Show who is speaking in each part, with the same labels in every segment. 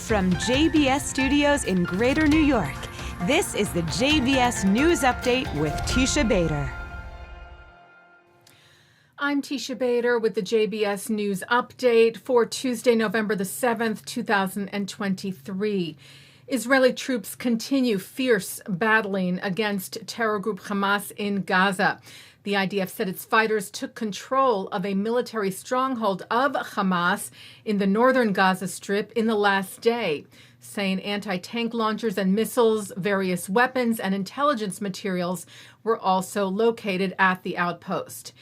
Speaker 1: From JBS Studios in Greater New York, this is the JBS News Update with Teisha Bader.
Speaker 2: I'm Teisha Bader with the JBS News Update for Tuesday, November the 7th, 2023. Israeli troops continue fierce battling against terror group Hamas in Gaza. The IDF said its fighters took control of a military stronghold of Hamas in the northern Gaza Strip in the last day, saying anti-tank launchers and missiles, various weapons, and intelligence materials were also located at the outpost.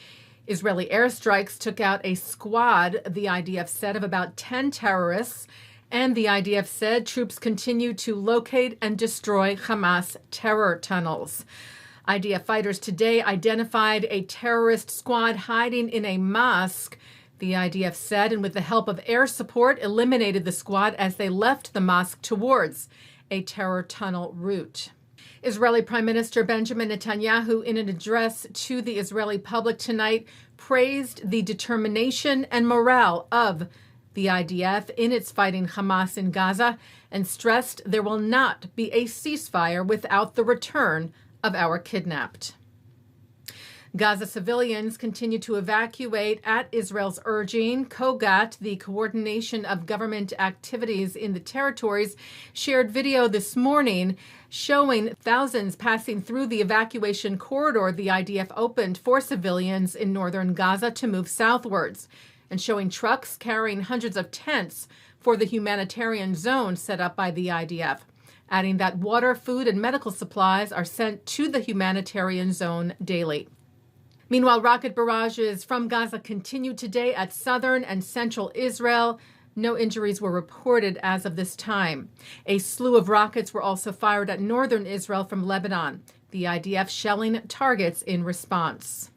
Speaker 2: Israeli airstrikes took out a squad, the IDF said, of about 10 terrorists, and the IDF said troops continue to locate and destroy Hamas terror tunnels. IDF fighters today identified a terrorist squad hiding in a mosque, the IDF said, and with the help of air support, eliminated the squad as they left the mosque towards a terror tunnel route. Israeli Prime Minister Benjamin Netanyahu, in an address to the Israeli public tonight, praised the determination and morale of the IDF in its fighting Hamas in Gaza and stressed there will not be a ceasefire without the return of our kidnapped. Gaza civilians continue to evacuate at Israel's urging. COGAT, the Coordination of Government Activities in the Territories, shared video this morning showing thousands passing through the evacuation corridor the IDF opened for civilians in northern Gaza to move southwards, and showing trucks carrying hundreds of tents for the humanitarian zone set up by the IDF, adding that water, food, and medical supplies are sent to the humanitarian zone daily. Meanwhile, rocket barrages from Gaza continue today at southern and central Israel. No injuries were reported as of this time. A slew of rockets were also fired at northern Israel from Lebanon, the IDF shelling targets in response.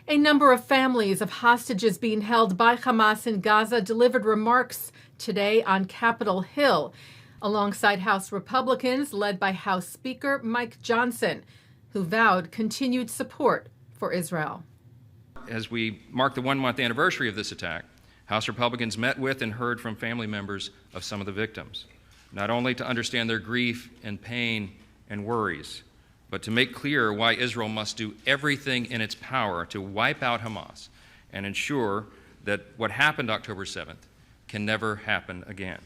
Speaker 2: A number of families of hostages being held by Hamas in Gaza delivered remarks today on Capitol Hill, alongside House Republicans led by House Speaker Mike Johnson, who vowed continued support for Israel.
Speaker 3: As we mark the one-month anniversary of this attack, House Republicans met with and heard from family members of some of the victims, not only to understand their grief and pain and worries, but to make clear why Israel must do everything in its power to wipe out Hamas and ensure that what happened October 7th can never happen again.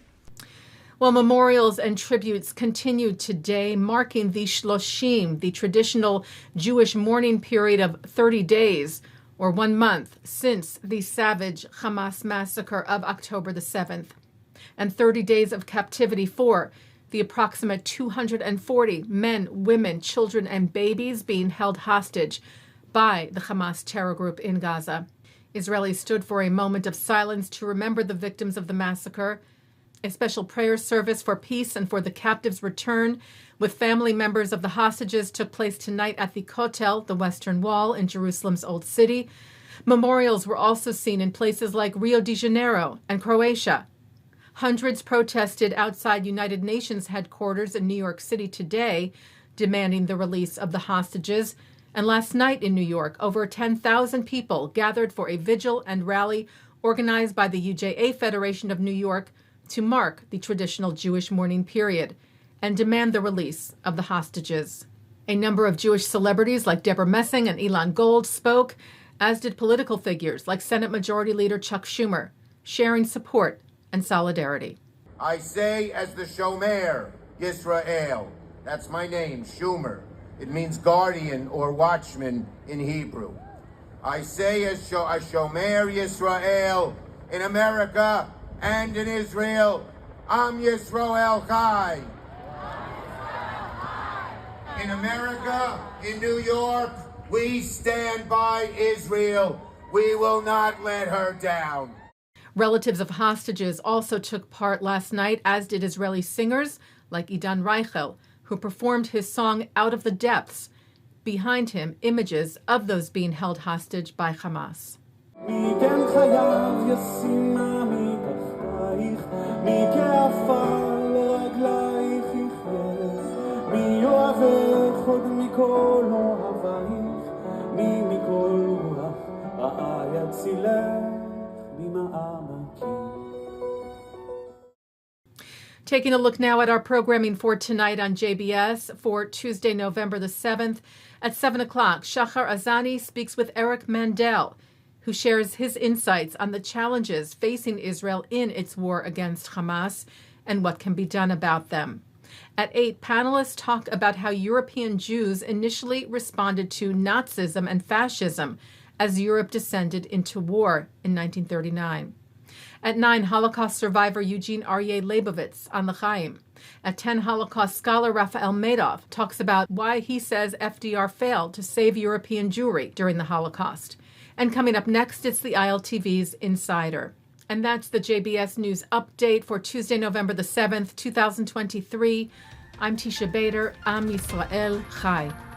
Speaker 2: Well, memorials and tributes continued today, marking the Shloshim, the traditional Jewish mourning period of 30 days, or 1 month, since the savage Hamas massacre of October the 7th, and 30 days of captivity for the approximate 240 men, women, children, and babies being held hostage by the Hamas terror group in Gaza. Israelis stood for a moment of silence to remember the victims of the massacre. A special prayer service for peace and for the captives' return with family members of the hostages took place tonight at the Kotel, the Western Wall, in Jerusalem's Old City. Memorials were also seen in places like Rio de Janeiro and Croatia. Hundreds protested outside United Nations headquarters in New York City today, demanding the release of the hostages. And last night in New York, over 10,000 people gathered for a vigil and rally organized by the UJA Federation of New York to mark the traditional Jewish mourning period and demand the release of the hostages. A number of Jewish celebrities like Deborah Messing and Elon Gold spoke, as did political figures like Senate Majority Leader Chuck Schumer, sharing support and solidarity.
Speaker 4: I say as the Shomer Yisrael, that's my name, Schumer. It means guardian or watchman in Hebrew. I say as Shomer Yisrael in America and in Israel, Am Yisrael Chai. In America, in New York, we stand by Israel. We will not let her down.
Speaker 2: Relatives of hostages also took part last night, as did Israeli singers like Idan Reichel, who performed his song Out of the Depths. Behind him, images of those being held hostage by Hamas. Taking a look now at our programming for tonight on JBS for Tuesday, November the 7th. At 7 o'clock, Shahar Azani speaks with Eric Mandel, who shares his insights on the challenges facing Israel in its war against Hamas and what can be done about them. At 8, panelists talk about how European Jews initially responded to Nazism and fascism as Europe descended into war in 1939. At 9, Holocaust survivor Eugene Aryeh Lebovitz on the Chaim. At 10, Holocaust scholar Rafael Medoff talks about why he says F.D.R. failed to save European Jewry during the Holocaust. And coming up next, it's the ILTV's Insider. And that's the JBS News Update for Tuesday, November the 7th, 2023. I'm Teisha Bader. Am Yisrael Chai.